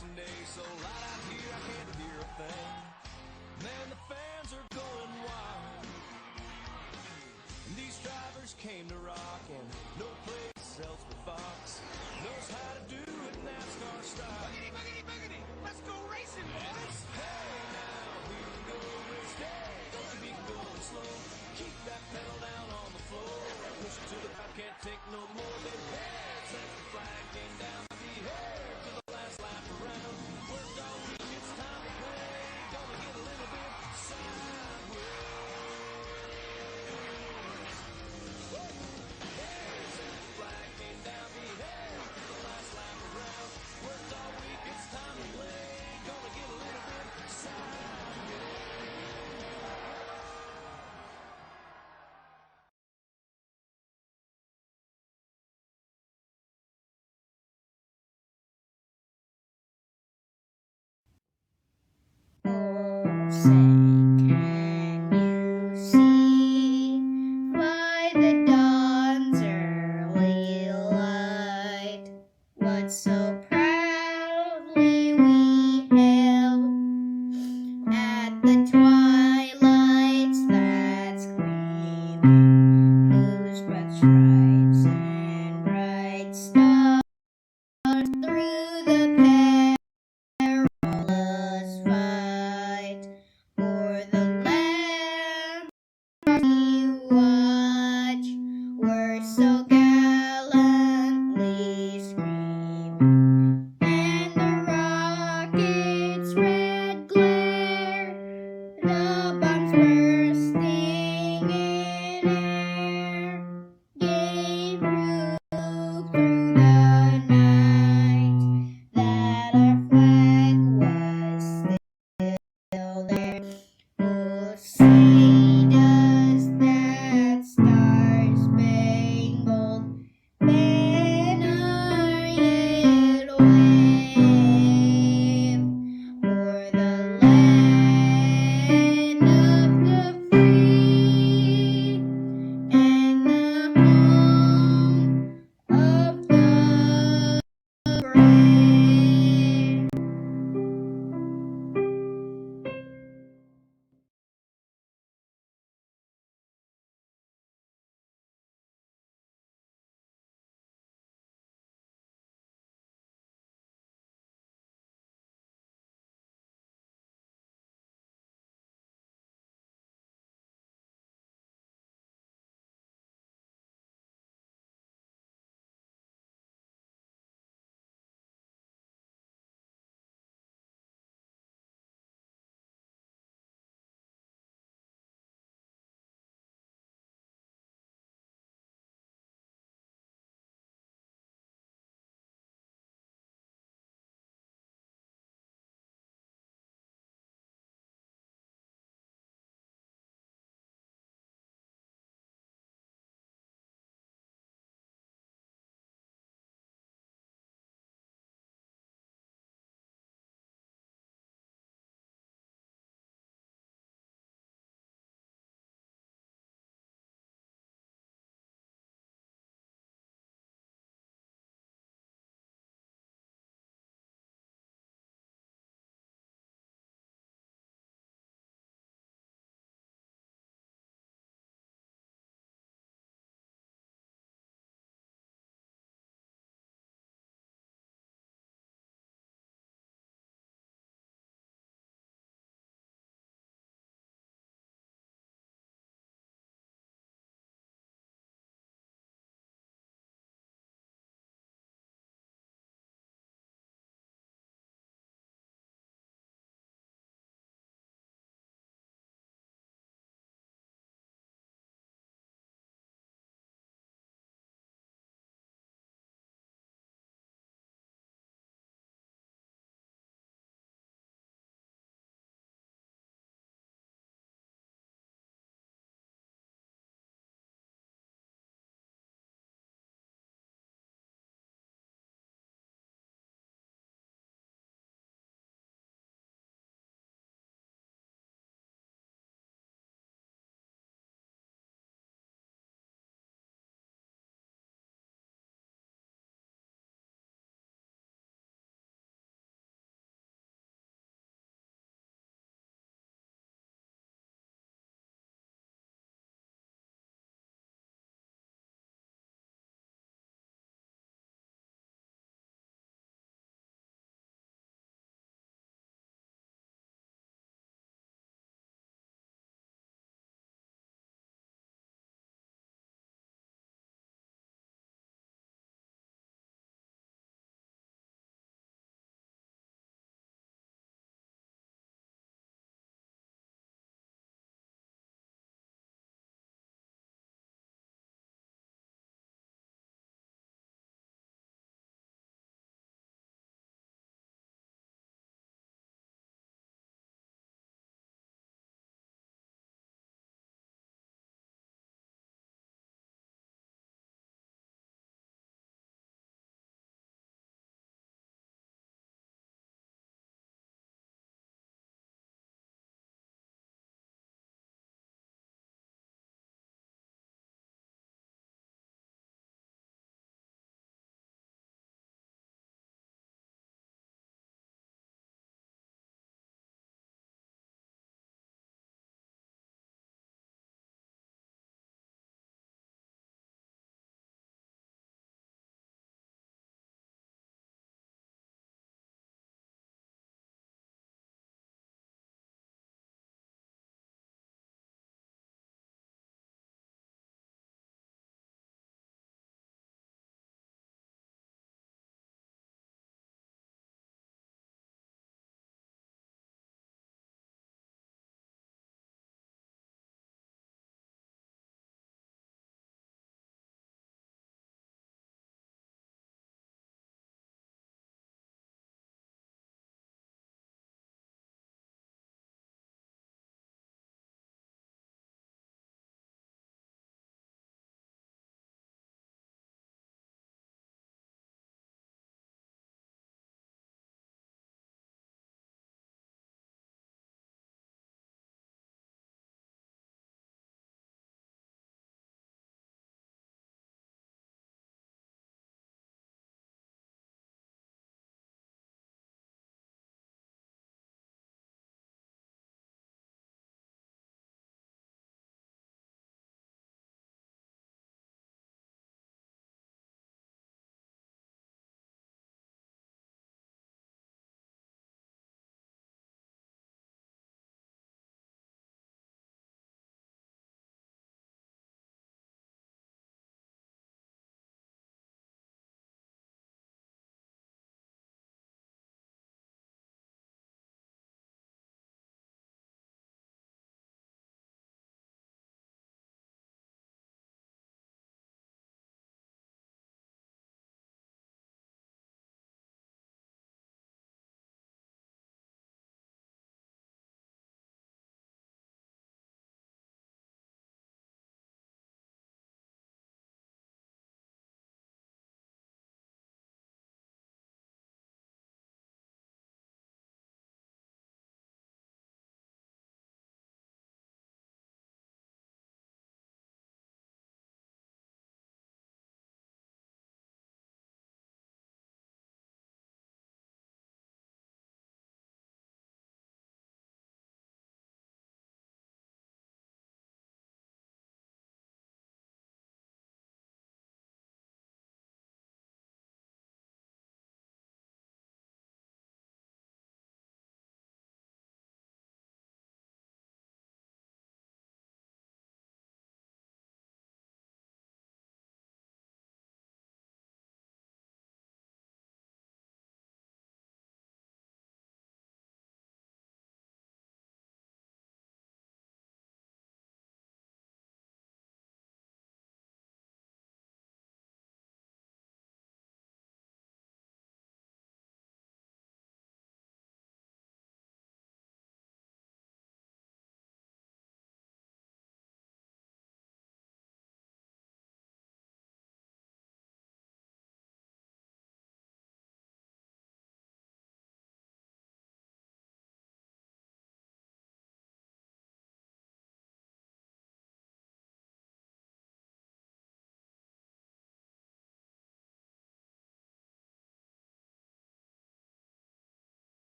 racing day so loud out here I can't hear a thing. Man, the fans are going wild. And these drivers came to rock, and no place else but Fox knows how to do it NASCAR style. Boogity, boogity, boogity, let's go racing, boys! Hey, now here we go, race day. Don't you be going slow. Keep that pedal down on the floor. Push it to the top, can't take no more than head. Set the flag, game down, be here to the last lap around. Worked all week, it's time to play. Gonna get a little bit sideways. Hey, set the flag, game down, be here to the last lap around. Worked all week, it's time to play. Gonna get a little bit sideways. Oh, say, can you see by the dawn's early light what so proudly we hailed at the twilight's last gleaming, whose broad stripes and bright stars through the perilous fight bore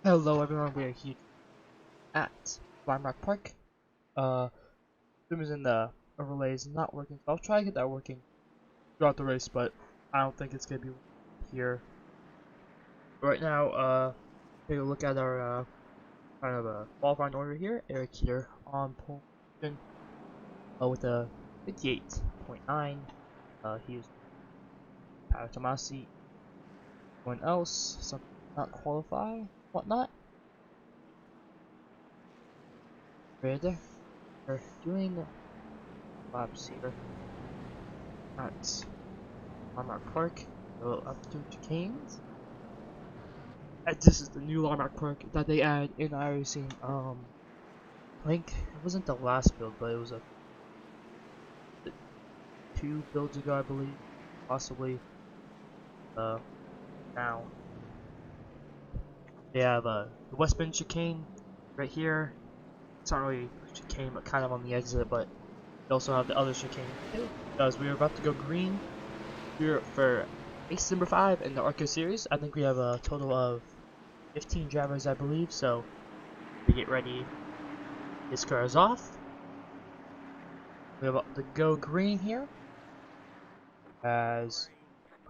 Hello everyone, we are here at Rock Park. Zoomers in the overlay is not working, so I'll try to get that working throughout the race, but I don't think it's gonna be here. Right now, take a look at our kind of a qualifying order here. Eric Keeter on pole position with a 58.9. He's Pat Tomasi. Anyone else? Some not qualify, whatnot. We're doing laps here at Landmark Park. Go up to chicanes. This is the new Landmark Park that they added in iRacing. I think it wasn't the last build, but it was a 2 builds ago, I believe, possibly. Now they have the West Bend chicane right here. It's not really a chicane, but kind of on the exit. But they also have the other chicane too, because we are about to go green here for race number 5 in the ARCA series. I think we have a total of 15 drivers, I believe. So to get ready, this car is off. We're about to go green here as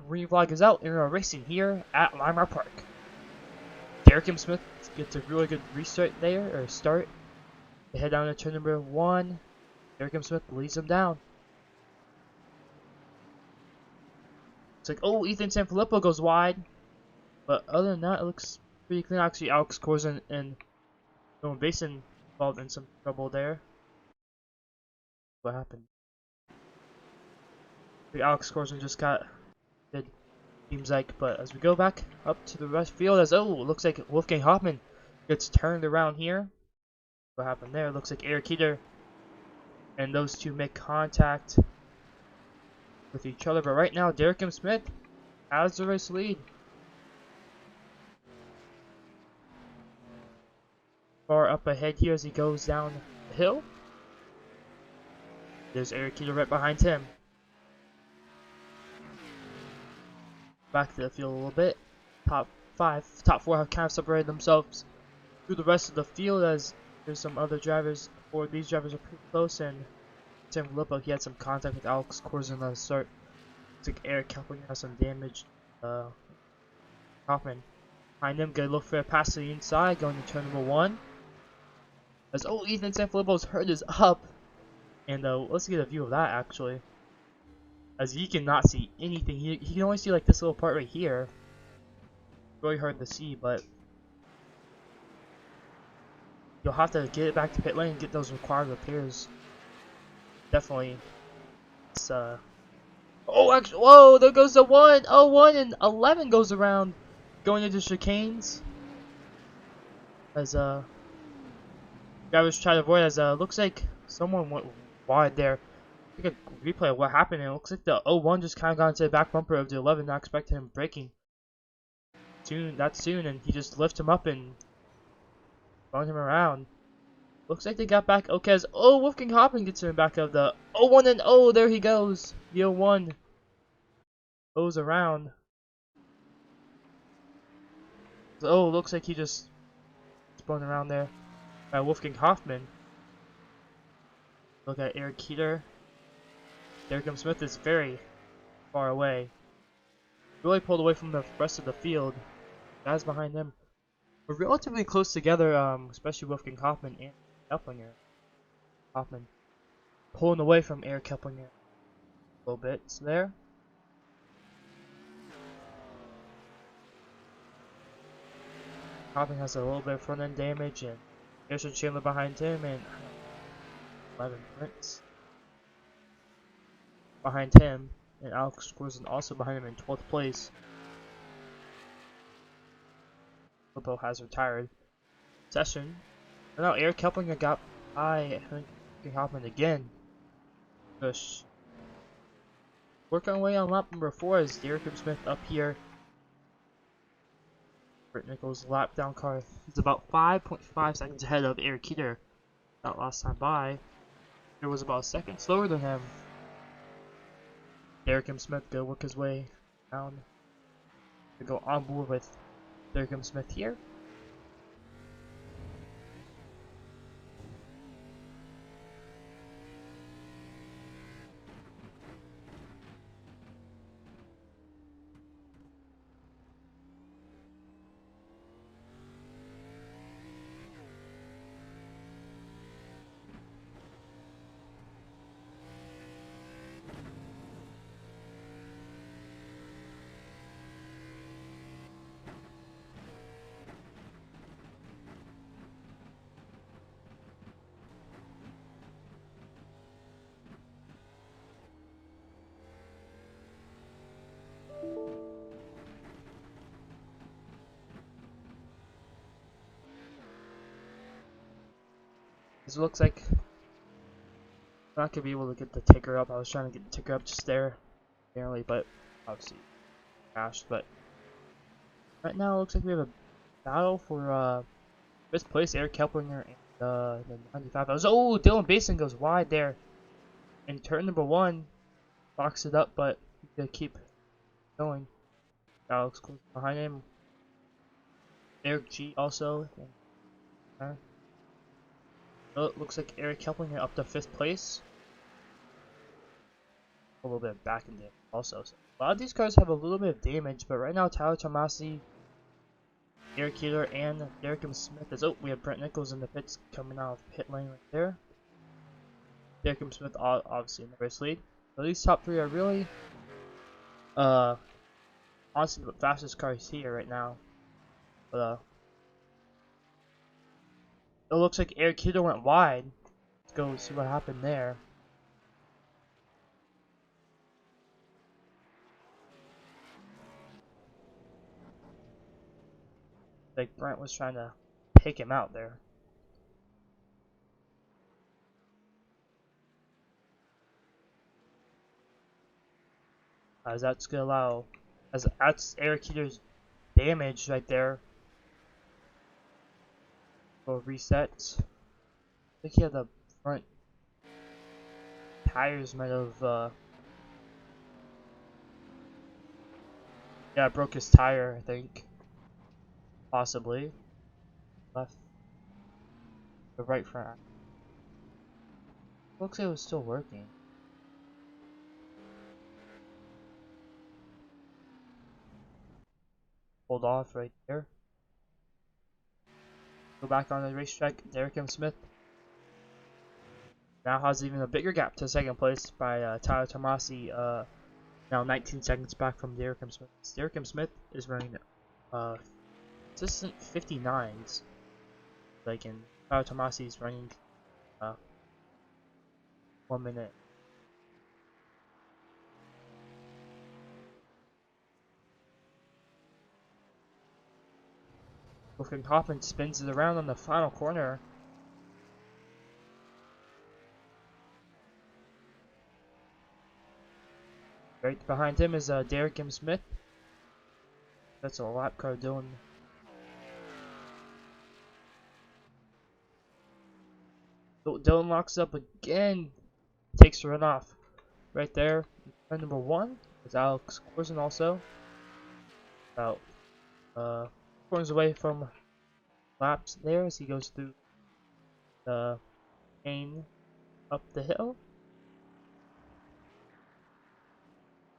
green flag is out, and we're racing here at Landmark Park. Derek Smith gets a really good restart there, or start. They head down to turn number 1. Derek Smith leads them down. It's like, oh, Ethan Sanfilippo goes wide. But other than that, it looks pretty clean. Actually, Alex Corzin and Nolan Basin involved in some trouble there. What happened? Alex Corzin just got good, seems like. But as we go back up to the rest field, as oh, it looks like Wolfgang Hoffman gets turned around here. What happened there? It looks like Eric Keeter and those two make contact with each other. But right now, Derek M. Smith has the race lead. Far up ahead here as he goes down the hill. There's Eric Keeter right behind him. Back to the field a little bit. Top 4 have kind of separated themselves through the rest of the field, as there's some other drivers. These drivers are pretty close, and Tim Filippo, he had some contact with Alex Corzin at the start. It's like Eric Kepling has some damage. Hoffman behind him, good look for a pass to the inside, going to turn number 1. As oh, Ethan Sanfilippo's hurt is up, and let's get a view of that actually. As he cannot see anything, he can only see like this little part right here. Really hard to see, but you'll have to get it back to pit lane and get those required repairs. Definitely. It's oh, actually, whoa! There goes the 1. Oh, 1 and 11 goes around, going into chicanes. As drivers try to avoid. As looks like someone went wide there. Take a replay of what happened, and it looks like the 01 just kind of got into the back bumper of the 11, not expecting him braking that soon, and he just lifted him up and spun him around. Looks like they got back okay as oh, Wolfgang Hoffman gets him back of the 01, and oh, there he goes. The 01 goes around. So, oh, looks like he just spun around there by Wolfgang Hoffman. Look at Eric Keeter. Derek M. Smith is very far away. Really pulled away from the rest of the field. Guys behind him were relatively close together, especially Wolfgang Hoffman and Keplinger. Hoffman pulling away from Eric Keplinger a little bit. So there. Hoffman has a little bit of front end damage, and Harrison Chandler behind him, and 11 Prince behind him, and Alex Corzin also behind him in 12th place. Filippo has retired. Session. And now Eric Keplinger got by Hoffman again. Push. Working away on lap number 4 as Derek Smith up here. Britt Nichols' lap down car. He's about 5.5 seconds ahead of Eric Keeter. That last time by. It was about a second slower than him. Derek M. Smith go work his way down to go on board with Derek M. Smith here. Because it looks like I'm not gonna be able to get the ticker up. I was trying to get the ticker up just there, apparently, but obviously crashed. But right now, it looks like we have a battle for 5th place. Eric Kelplinger and the 95. Oh, Dylan Basin goes wide there in turn number 1. Locks it up, but he's gonna keep going. Alex close behind him. Eric G also. Oh, it looks like Eric Kelplinger up to 5th place. A little bit back in there also. So a lot of these cars have a little bit of damage, but right now Tyler Tomasi, Eric Keeler, and Derek M. Smith is. Oh, we have Brent Nichols in the pits coming out of pit lane right there. Derek M. Smith obviously in the race lead. So these top 3 are really, honestly the fastest cars here right now. But it looks like Eric Keeler went wide. Let's go see what happened there. Like Brent was trying to take him out there. As that's gonna allow, as that's Eric Keeler's damage right there. Go reset. I think he had the front tires might have yeah, broke his tire, I think. Possibly. Left. The right front. Looks like it was still working. Hold off right there. Go back on the racetrack. Derek M. Smith now has even a bigger gap to 2nd place by Tyler Tomasi. Now 19 seconds back from Derek M. Smith. Derek M. Smith is running consistent 59s. Like in Tyler Tomasi is running 1 minute. Wolfgang Hoffman spins it around on the final corner. Right behind him is Derek M. Smith. That's a lap car doing. Dylan locks up again. Takes the run off. Right there. Turn number 1 is Alex Corson also. About corners away from laps there as he goes through the lane up the hill.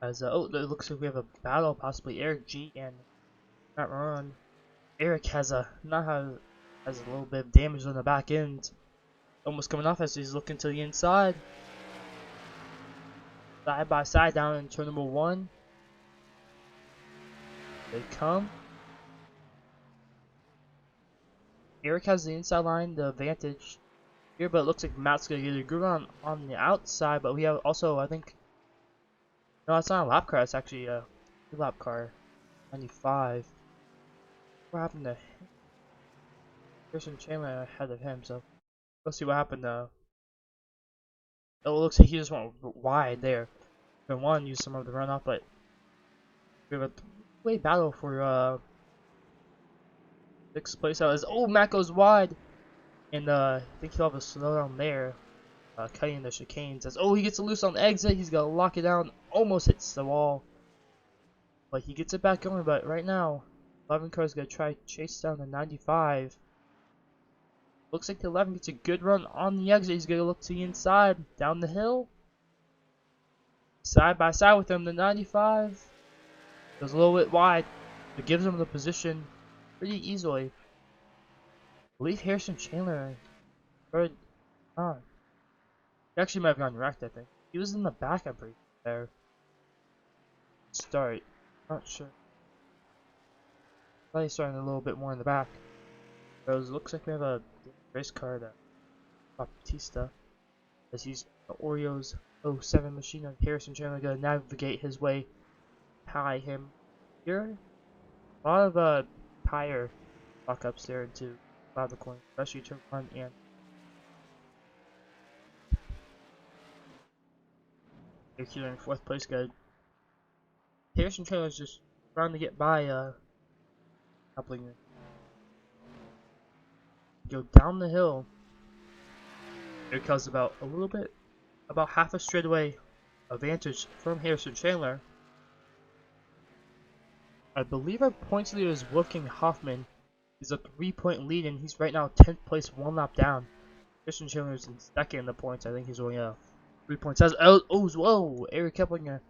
As oh, it looks like we have a battle, possibly Eric G and Matt Maron. Eric has a has a little bit of damage on the back end, almost coming off as he's looking to the inside. Side by side down in turn number 1. They come. Eric has the inside line, the advantage here, but it looks like Matt's gonna get a good run on the outside. But we have also, I think, no, it's not a lap car. It's actually a lap car, 95. What happened to him? Christian Chandler ahead of him, so let's see what happened. Oh, it looks like he just went wide there. Turn 1 used some of the runoff, but we have a way battle for 6th place out. Oh, Matt goes wide, and I think he'll have a slowdown there, cutting the chicanes. As oh, he gets loose on the exit. He's gonna lock it down. Almost hits the wall, but he gets it back going. But right now, 11 car is gonna try to chase down the 95. Looks like the 11 gets a good run on the exit. He's gonna look to the inside, down the hill, side by side with him. The 95 goes a little bit wide, but gives him the position pretty easily. I believe Harrison Chandler third on. He actually might have gotten wrecked, I think. He was in the back, I'm pretty sure, there. Start. Not sure. Probably starting a little bit more in the back. But it looks like we have a race car that Baptista. As he's the Oreos 07 machine on Harrison Chandler gonna navigate his way by him here. A lot of tire lockups there into a lot of the corners, especially turn 1 and Eric here in 4th place, good. Harrison Taylor's just trying to get by Keplinger. Go down the hill. Here comes about half a straightaway advantage from Harrison Chandler. I believe our points leader is Wolfgang Hoffman. He's a 3-point lead, and he's right now 10th place, 1 lap down. Harrison Chandler's in 2nd in the points. I think he's only 3 points. Whoa! Eric Keplinger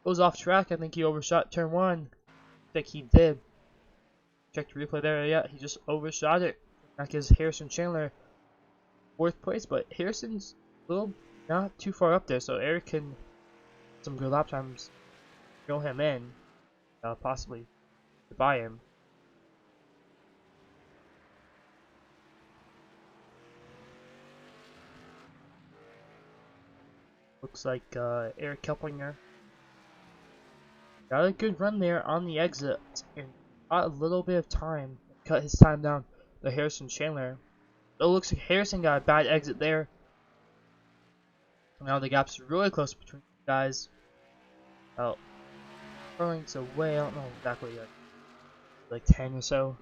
goes off track. I think he overshot turn 1. I think he did. Check the replay there. Yeah, he just overshot it. That gives Harrison Chandler 4th place, but Harrison's a little not too far up there, so Eric can some good lap times throw him in, possibly to buy him. Looks like Eric Keplinger got a good run there on the exit and got a little bit of time, cut his time down to Harrison Chandler. It looks like Harrison got a bad exit there. Now the gap's really close between the guys. Oh, furlongs away. I don't know exactly, like 10 or so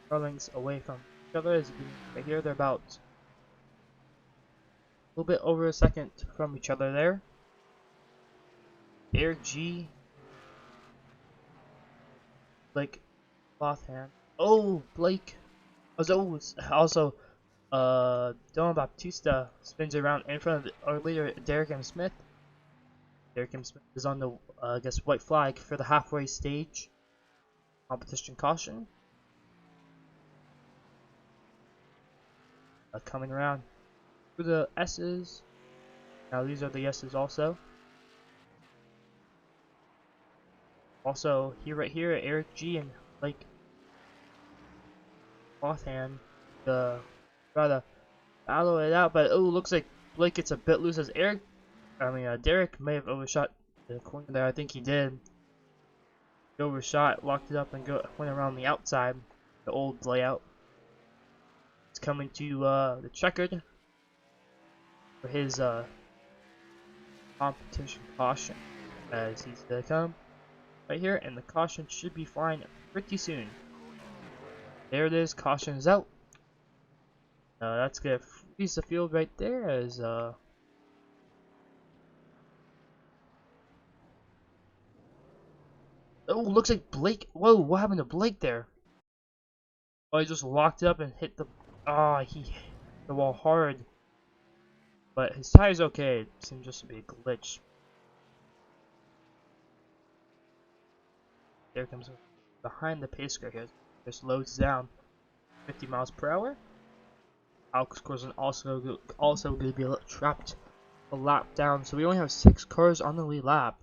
furlongs away from each other. As you can hear, they're about a little bit over a second from each other there. Eric G. Blake Clothan. Oh, Blake. Also, Dylan Baptista spins around in front of our leader, Derek M. Smith. Derek M. Smith is on the, I guess, white flag for the halfway stage. Competition caution. Coming around through the S's. Now these are the S's also. Also, right here, Eric G and Blake Clothan, try to battle it out, but looks like Blake gets a bit loose as Derek may have overshot the corner there. I think he did. He overshot, locked it up, and went around the outside, the old layout. It's coming to the checkered for his competition caution, as he's gonna come right here, and the caution should be flying pretty soon. There it is, caution is out. That's gonna freeze the field right there as looks like Blake. Whoa, what happened to Blake there? Oh, he just locked it up and hit the. He hit the wall hard. But his tire's okay. It seems just to be a glitch. There comes behind the pace car here. Just loads down 50 miles per hour. Alex Corson also going to be trapped a lap down. So we only have 6 cars on the lead lap.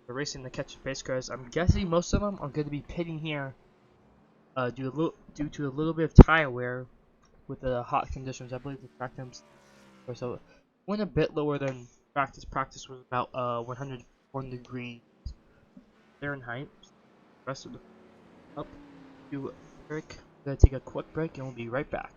We're racing to catch the pace cars. I'm guessing most of them are going to be pitting here due to a little bit of tire wear with the hot conditions. I believe the track temps so went a bit lower than practice. Practice was about 101 degrees Fahrenheit. The rest of the up to Eric. We're gonna take a quick break and we'll be right back.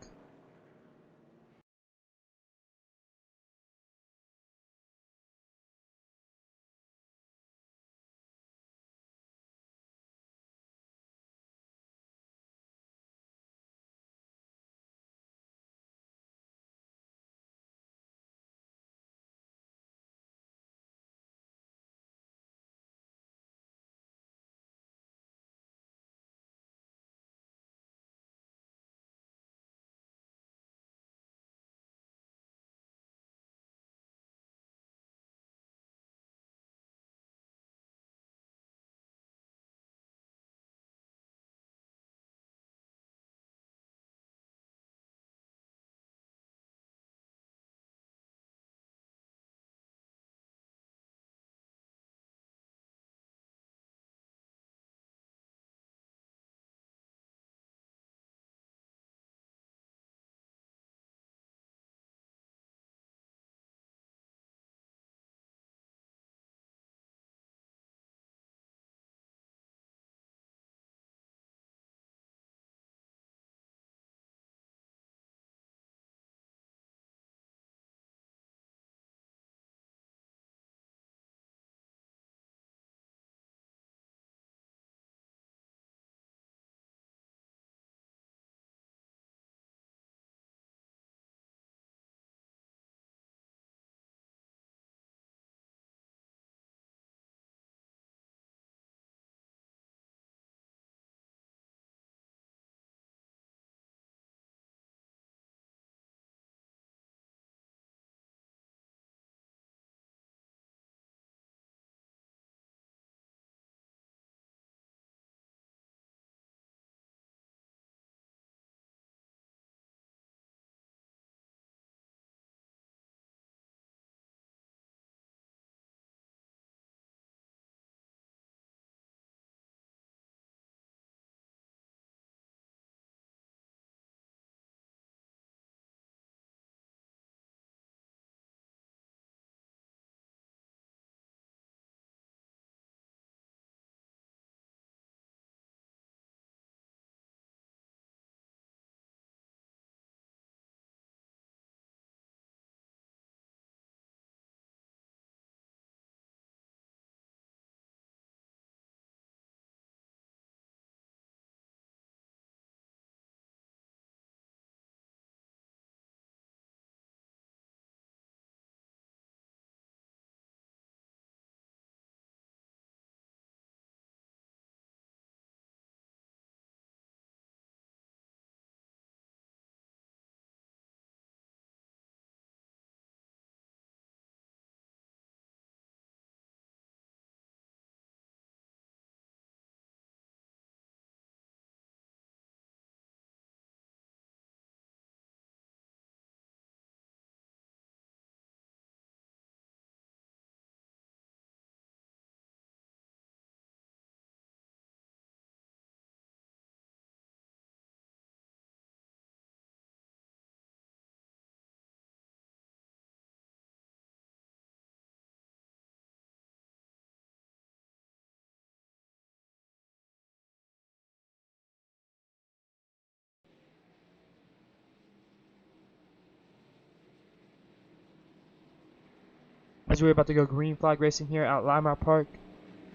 as we were about to go green flag racing here at Limar Park,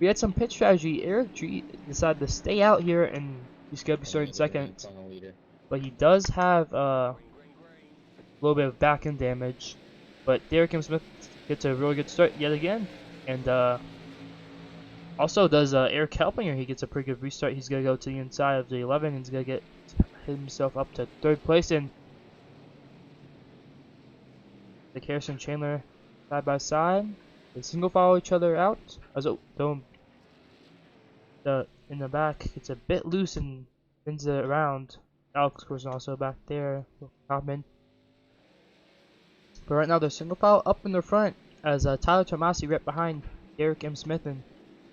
we had some pit strategy. Eric G decided to stay out here, and he's going to be starting second. But he does have a little bit of back end damage. But Derek M. Smith gets a really good start yet again. And also does Eric Helpinger. He gets a pretty good restart. He's going to go to the inside of the 11. And he's going to get himself up to 3rd place. And the Harrison Chandler side by side. They single follow each other out. As though in the back, it's a bit loose and spins it around. Alex was also back there. But right now they're single file up in the front as Tyler Tomasi right behind Derek M. Smith and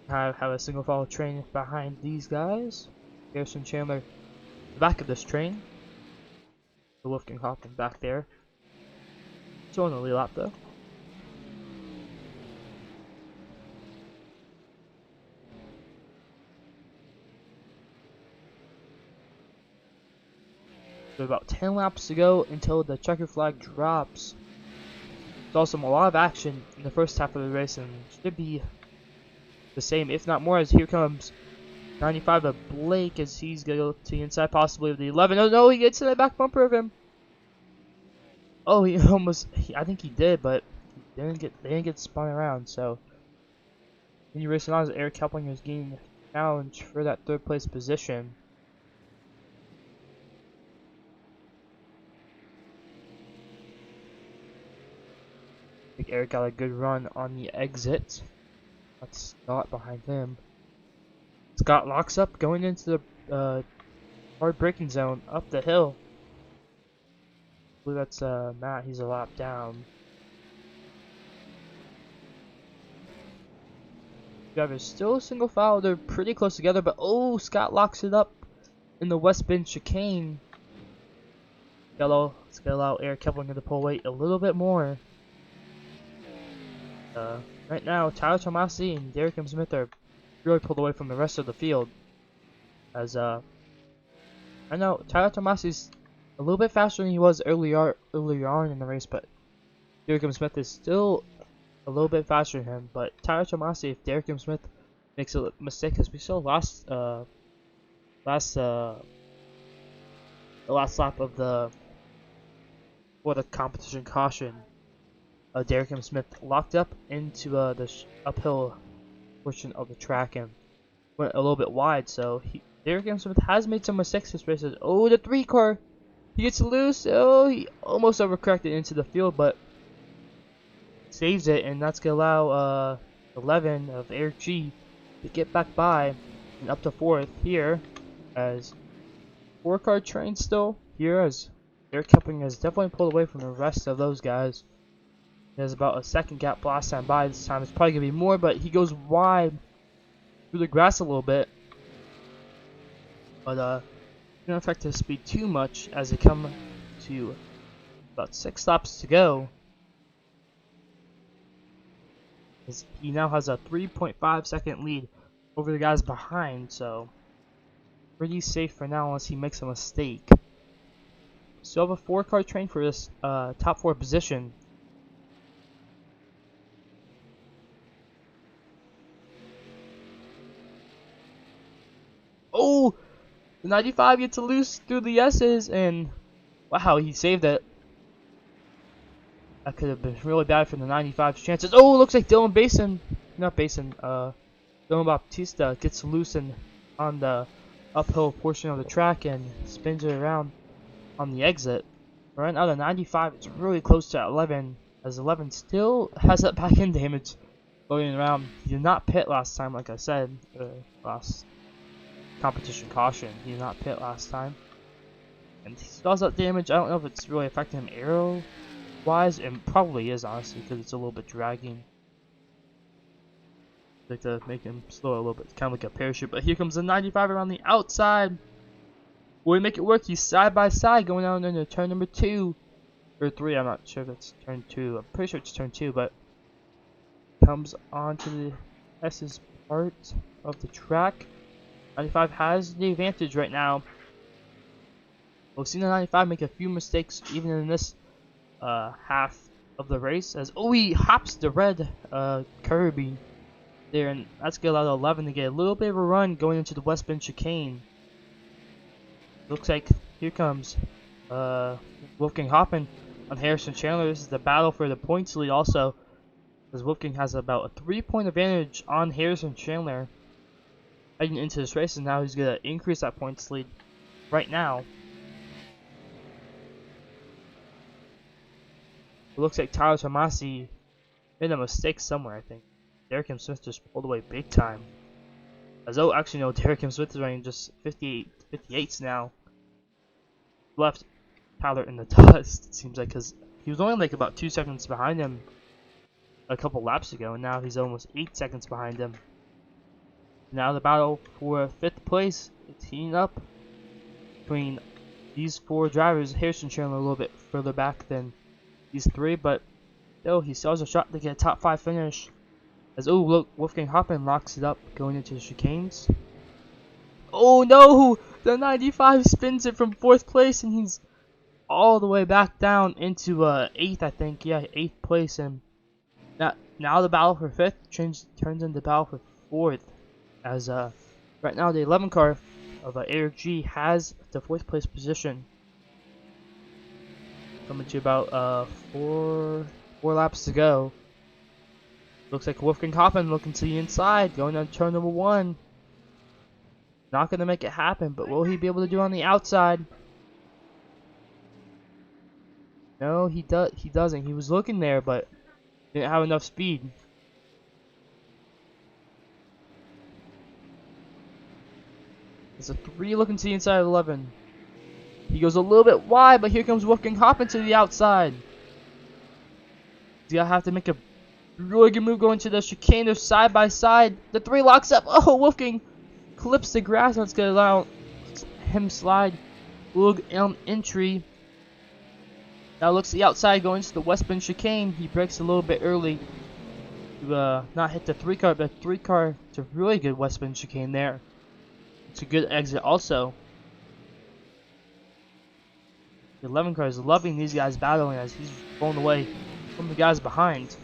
have a single file train behind these guys. Harrison Chandler, the back of this train. The Wolfgang Hoffman back there. Still on the lead lap though. There's about 10 laps to go until the checker flag drops. There's also a lot of action in the first half of the race and should be the same, if not more, as here comes 95 of Blake as he's going to go to the inside, possibly of the 11. Oh no, he gets to the back bumper of him. Oh, he almost, I think he did, but they didn't get spun around, so. Continue racing on as Eric Helpinger is getting a challenge for that 3rd place position. I think Eric got a good run on the exit. That's Scott behind him. Scott locks up going into the hard braking zone up the hill. I believe that's Matt. He's a lap down. Drivers still single file. They're pretty close together, but oh, Scott locks it up in the West Bend chicane. Yellow. Let's gonna allow Eric Helpinger to pull weight a little bit more. Right now, Tyler Tomasi and Derek M. Smith are really pulled away from the rest of the field. As I know Tyler Tomasi's a little bit faster than he was earlier on in the race, but Derek M. Smith is still a little bit faster than him. But Tyler Tomasi, if Derek M. Smith makes a mistake, because we saw the last lap of the competition caution. Derek M. Smith locked up into the uphill portion of the track and went a little bit wide. So Derek M. Smith has made some mistakes this race. Oh, the 3 car, he gets loose. Oh, he almost overcorrected into the field, but saves it, and that's gonna allow 11 of Eric G to get back by and up to 4th here. As 4 car train still here, as Eric Helpinger has definitely pulled away from the rest of those guys. There's about a 2nd gap last time by. This time it's probably going to be more, but he goes wide through the grass a little bit. But don't affect his speed too much as they come to about 6 laps to go. As he now has a 3.5 second lead over the guys behind, so pretty safe for now unless he makes a mistake. Still have a 4 car train for this top 4 position. Oh, the 95 gets loose through the S's, and wow, he saved it. That could have been really bad for the 95's chances. Oh, looks like Dylan Baptista gets loose on the uphill portion of the track and spins it around on the exit. Right now, the 95 is really close to 11, as 11 still has that back end damage going around. He did not pit last time, like I said, last competition caution. He did not pit last time, and he still has that damage. I don't know if it's really affecting him aero wise, and probably is, honestly, because it's a little bit dragging. Like to make him slow a little bit, kind of like a parachute. But here comes the 95 around the outside. Will he make it work? He's side by side going down into turn number 2 or 3. I'm not sure if it's turn 2. I'm pretty sure it's turn 2, but comes onto the S's part of the track. 95 has the advantage right now. We've seen the 95 make a few mistakes even in this half of the race as he hops the red Kirby there, and that's gonna allow 11 to get a little bit of a run going into the West Bend chicane. Looks like here comes Wolfgang Hoppen on Harrison Chandler. This is the battle for the points lead also, because Wolfgang has about a 3-point advantage on Harrison Chandler heading into this race, and now he's gonna increase that points lead right now. It looks like Tyler Tomasi made a mistake somewhere, I think. Derek M. Smith just pulled away big time. As though, actually, no, Derek M. Smith is running just 58s now. Left Tyler in the dust, it seems like, because he was only like about 2 seconds behind him a couple laps ago, and now he's almost 8 seconds behind him. Now the battle for 5th place is heating up between these 4 drivers. Harrison Chandler a little bit further back than these 3, but still, he still has a shot to get a top 5 finish. As look, Wolfgang Hoppen locks it up going into the chicanes. Oh no! The 95 spins it from 4th place, and he's all the way back down into 8th, I think. Yeah, 8th place, and now the battle for 5th turns into battle for 4th. As right now the 11 car of Eric G has the 4th place position. Coming to about 4 laps to go. Looks like Wolfgang Hoppen looking to the inside, going on turn number 1. Not going to make it happen, but will he be able to do it on the outside? No, he doesn't. He was looking there, but didn't have enough speed. It's a 3 looking to the inside of 11. He goes a little bit wide, but here comes Wolfgang Hoppen to the outside. He's going to have to make a really good move going to the chicane. They're side by side. The 3 locks up. Oh, Wolfgang clips the grass. That's going to allow him slide. Lug Elm entry. Now looks to the outside going to the West Bend chicane. He breaks a little bit early to not hit the 3 car, but 3 car. It's a really good West Bend chicane there. It's a good exit also. The 11 car is loving these guys battling as he's pulling away from the guys behind.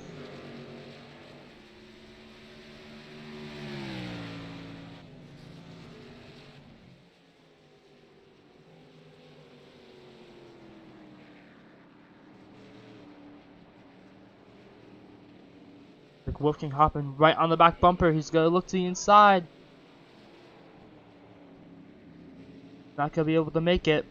Wolfgang Hoppen right on the back bumper. He's gonna look to the inside. Not gonna be able to make it.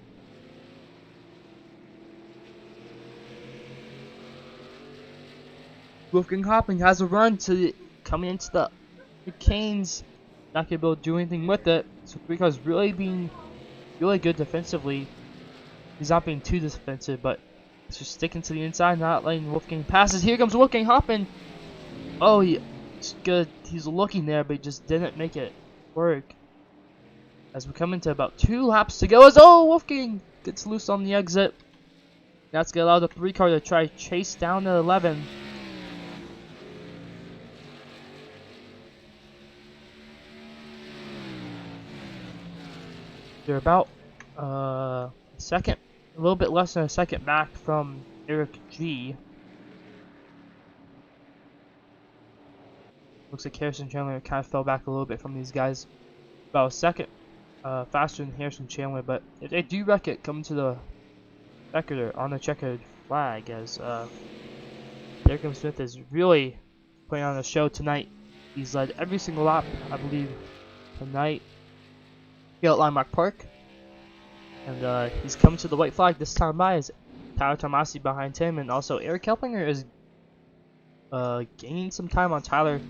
Wolfgang Hoppen has a run to coming into the Canes. Not gonna be able to do anything with it. So 3 cars really being really good defensively. He's not being too defensive, but he's just sticking to the inside, not letting Wolfgang passes. Here comes Wolfgang Hoppen. Oh, he's good. He's looking there, but he just didn't make it work. As we come into about 2 laps to go, as Wolfgang gets loose on the exit. That's gonna allow the 3 car to try to chase down the 11. They're about a little bit less than a second back from Eric G. Looks like Harrison Chandler kind of fell back a little bit from these guys. About a second faster than Harrison Chandler, but if they do wreck it, coming to the record on the checkered flag, as Derek M. Smith is really putting on a show tonight. He's led every single lap, I believe, tonight here at Landmark Park. And he's coming to the white flag this time by as Tyler Tomasi behind him, and also Eric Kelplinger is gaining some time on Tyler.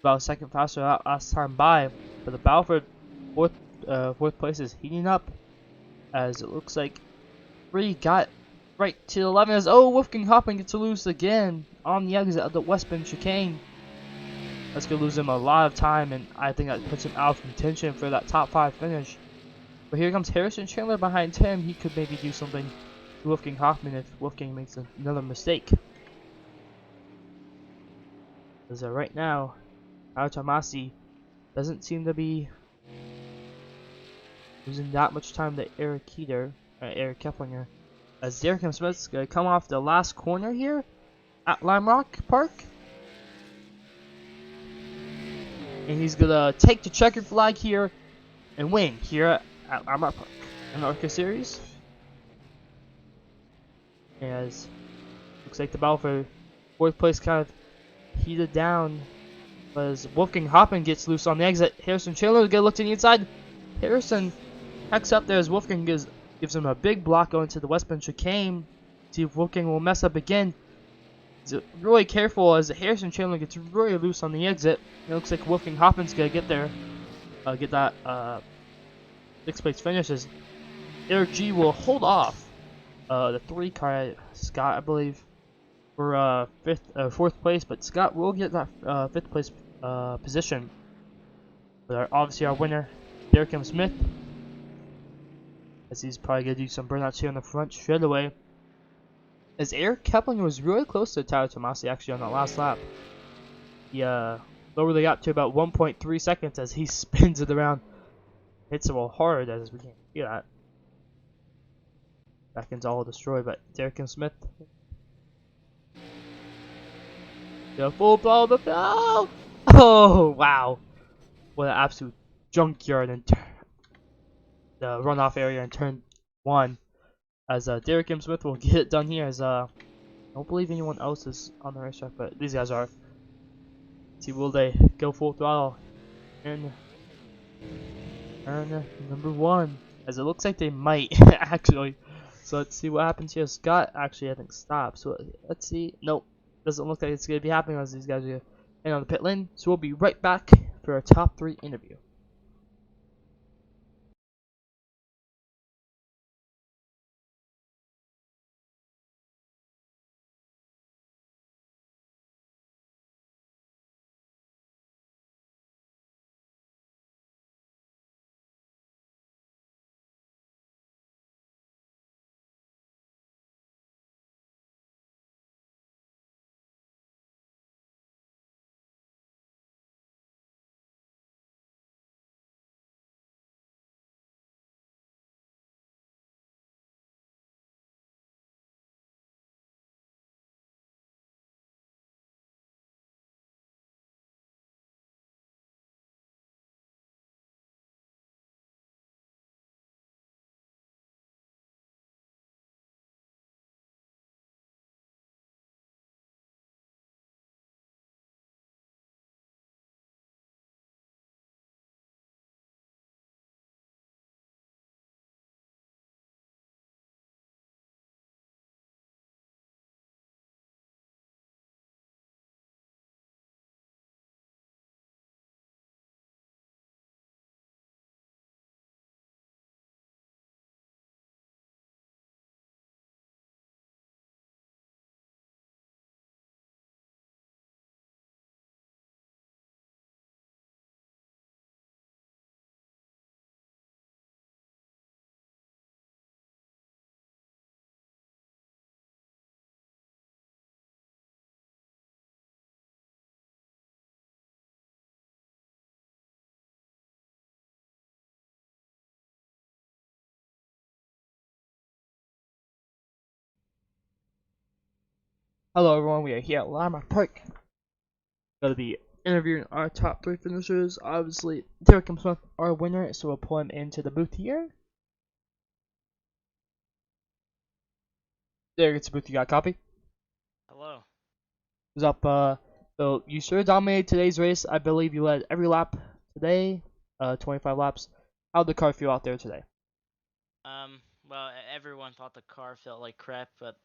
About a second faster last time by, but the battle for fourth place is heating up, as it looks like 3 got right to 11 as Wolfgang Hoppen gets to lose again on the exit of the West Bend chicane. That's gonna lose him a lot of time, and I think that puts him out of contention for that top 5 finish. But here comes Harrison Chandler behind him. He could maybe do something to Wolfgang Hoppen if Wolfgang makes another mistake. As right now, Tyler Tomasi doesn't seem to be losing that much time to Eric Keplinger. As Derek M. Smith's gonna come off the last corner here, at Lime Rock Park. And he's gonna take the checkered flag here and win here at Lime Rock Park in the ARCA series. As looks like the battle for fourth place kind of heated down. But as Wolfgang Hoppen gets loose on the exit, Harrison Chandler gonna look to the inside. Harrison hacks up there as Wolfgang gives him a big block going to the westbound chicane. See if Wolfgang will mess up again. He's really careful as Harrison Chandler gets really loose on the exit. It looks like Wolfgang Hoppen's gonna get there, get that 6th place finishes. Eric G will hold off the 3 car, Scott, I believe, for 4th place, but Scott will get that 5th place position. But obviously our winner, Derek M. Smith, as he's probably gonna do some burnouts here in the front straight away. As Eric Kepling was really close to Tyler Tomasi actually on that last lap. He lowered the gap to about 1.3 seconds as he spins it around. Hits it real hard as we can't see that. Back end's all destroyed, but Derek M. Smith. The full blow of the no! Oh wow. What an absolute junkyard in the runoff area in turn 1. As Derek M. Smith will get it done here as I don't believe anyone else is on the racetrack, but these guys are. Let's see, will they go full throttle in turn number 1? As it looks like they might actually. So let's see what happens here. Scott actually I think stopped. So let's see. Nope, doesn't look like it's gonna be happening as these guys are in on the pit lane. So we'll be right back for our top 3 interview. Hello everyone, we are here at Lime Rock Park. Gonna be interviewing our top 3 finishers. Obviously, Derek M. Smith, our winner, so we'll pull him into the booth here. There, it's a booth. You got a copy? Hello. What's up? So you sure dominated today's race. I believe you led every lap today. 25 laps. How'd the car feel out there today? Well, everyone thought the car felt like crap, but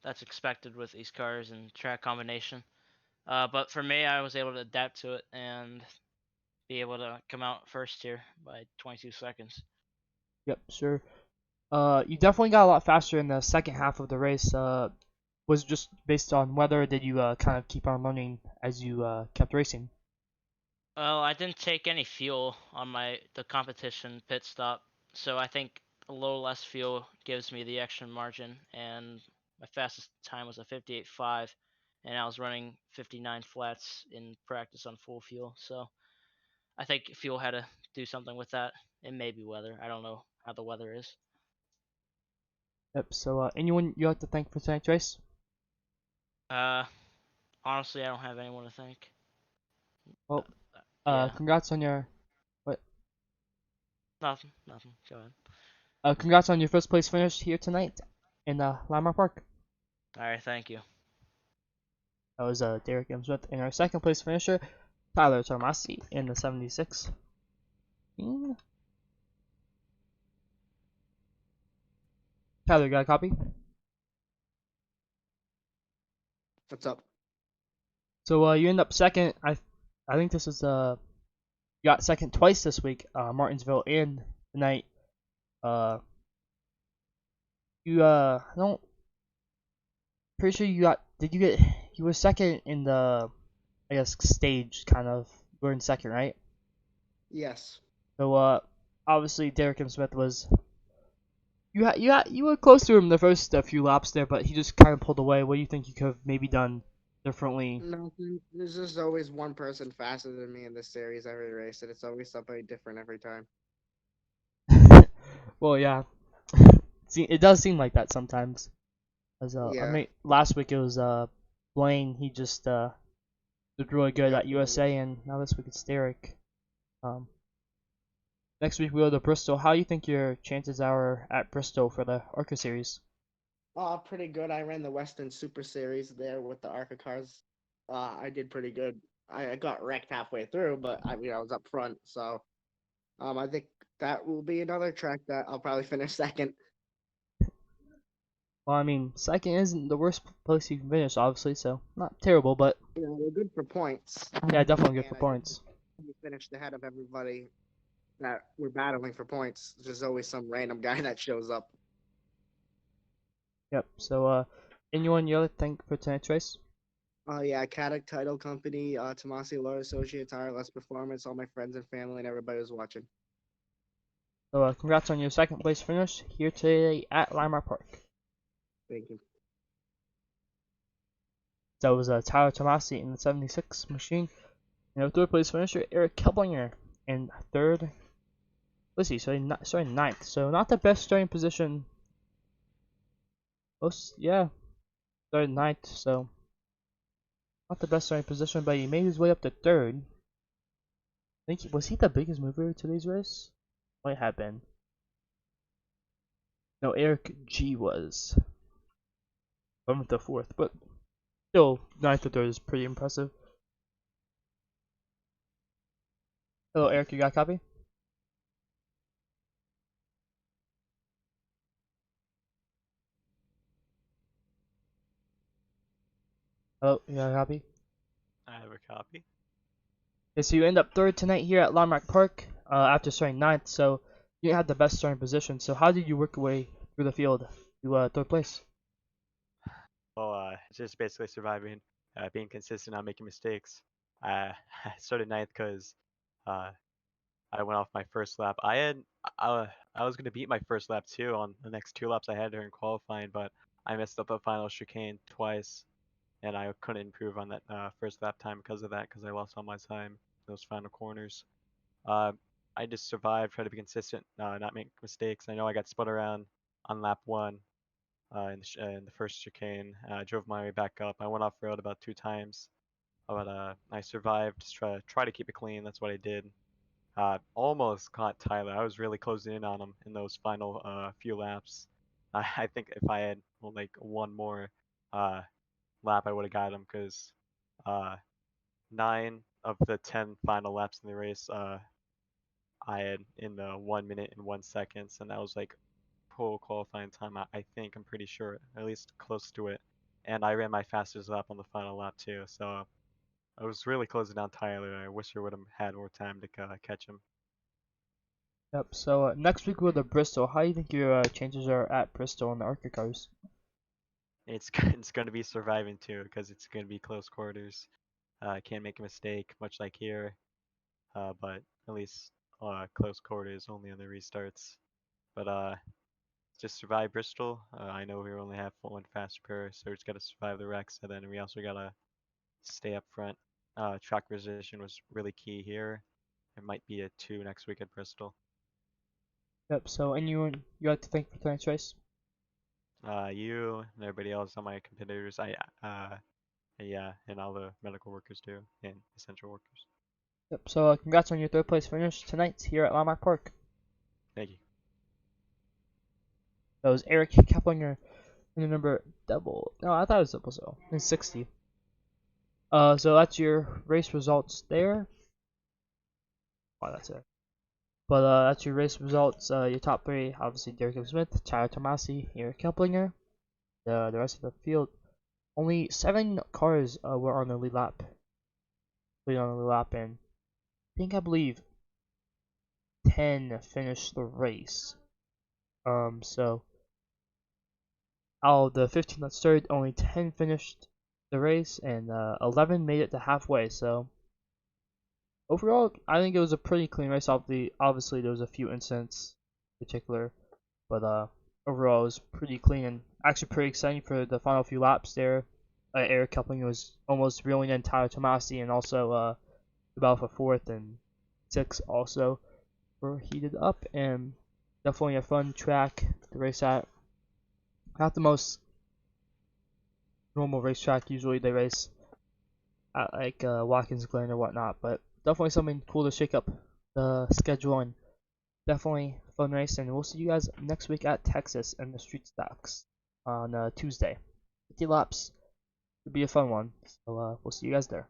that's expected with these cars and track combination. But for me, I was able to adapt to it and be able to come out first here by 22 seconds. Yep, sure. You definitely got a lot faster in the second half of the race. Was it just based on weather? Did you kind of keep on learning as you kept racing? Well, I didn't take any fuel on the competition pit stop, so I think a little less fuel gives me the extra margin, and my fastest time was a 58.5, and I was running 59 flats in practice on full fuel, so I think fuel had to do something with that. It may be weather. I don't know how the weather is. Yep. So anyone you like to thank for tonight's race? Uh, honestly, I don't have anyone to thank. Well, Yeah, congrats on your what? nothing, nothing. Go ahead. Congrats on your first place finish here tonight in Landmark Park. All right, thank you. That was Derek Smith, and our second place finisher, Tyler Tomasi in the 76. Tyler, got a copy? What's up? So you end up second. I think this is you got second twice this week. Martinsville and tonight. Uh, you I don't pretty sure you got. Did you get? You were second in the, I guess, stage kind of. You were in second, right? Yes. So obviously Derek Smith was. You were close to him the first few laps there, but he just kind of pulled away. What do you think you could have maybe done differently? Nothing. There's just always one person faster than me in this series every race, and it's always somebody different every time. Well, yeah. It does seem like that sometimes. As I Yeah. mean, last week it was Blaine. He just did really good Yep. at USA, and now this week it's Derek. Um, Next week we go to Bristol. How do you think your chances are at Bristol for the ARCA series? Pretty good. I ran the Western Super Series there with the ARCA cars. I did pretty good. I got wrecked halfway through, but I was up front, so I think that will be another track that I'll probably finish second. Well, I mean, second isn't the worst place you can finish, obviously, so not terrible, but We're good for points, yeah, definitely good for and I think points. we finished ahead of everybody that we're battling for points. There's always some random guy that shows up. Yep. So, anyone you other thank for tonight's race? Yeah, Caddock Title Company, Tomasi Law Associates, RLS Performance, all my friends and family, and everybody who's watching. So, congrats on your second place finish here today at Landmark Park. Thank you. That was Tyler Tomasi in the 76 machine. And our third place finisher, Eric Kelblinger, in third. Let's see, sorry, ninth. So not the best starting position. Yeah, started ninth. So not the best starting position, but he made his way up to third. Was he the biggest mover of today's race? Might have been. No, Eric G was. 11th to 4th, but still, ninth to 3rd is pretty impressive. Hello, Eric, you got a copy? Hello, you got a copy? I have a copy. Okay, so you end up third tonight here at Landmark Park after starting ninth, so you didn't have the best starting position. So how did you work your way through the field to third place? Well, just basically surviving, being consistent, not making mistakes. I started ninth because uh, I went off my first lap. I was gonna beat my first lap too on the next two laps I had during qualifying, but I messed up a final chicane twice, and I couldn't improve on that first lap time because of that, because I lost all my time in those final corners. Uh, I just survived, tried to be consistent, not make mistakes. I know I got spun around on lap one, in the first chicane. I drove my way back up. I went off road about two times, but I survived. Just try to keep it clean. That's what I did. Almost caught Tyler. I was really closing in on him in those final few laps. I think if I had like one more uh, lap, I would have got him because uh, 9 of the 10 final laps in the race, I had in the 1 minute and 1 seconds, and that was like pro qualifying time. I think I'm pretty sure, at least close to it. And I ran my fastest lap on the final lap too, so I was really closing down Tyler. I wish I would have had more time to catch him. Yep. So next week we'll go to Bristol. How do you think your chances are at Bristol in the ARCA cars? It's going to be surviving too, because it's going to be close quarters. Can't make a mistake, much like here. But at least close quarters only on the restarts. But just survive Bristol. I know we only have one fast repair, so we just gotta survive the wrecks, and then we also gotta stay up front. Track position was really key here. It might be a 2 next week at Bristol. Yep. So anyone you like to thank for tonight's race? You and everybody else on my competitors. Yeah, and all the medical workers too, and essential workers. Yep. So congrats on your third place finish tonight here at Landmark Park. Thank you. That was Eric Keplinger in the number double. No, I thought it was double so. In 60. So that's your race results there. Oh, that's it. But that's your race results. Your top three, obviously Derek Smith, Tyler Tomasi, Eric Keplinger. The rest of the field, only 7 cars were on the lead lap. And I believe 10 finished the race. So out of the 15 that started, only 10 finished the race, and 11 made it to halfway. So overall, I think it was a pretty clean race. Obviously, there was a few incidents in particular, but overall, it was pretty clean and actually pretty exciting for the final few laps there. Eric Keplinger was almost reeling in Tyler Tomasi, and also the battle for 4th and 6th also were heated up, and definitely a fun track to race at. Not the most normal racetrack. Usually they race at like Watkins Glen or whatnot, but definitely something cool to shake up the schedule, and definitely fun race. And we'll see you guys next week at Texas and the street stocks on Tuesday. 50 laps. It'll be a fun one. So we'll see you guys there.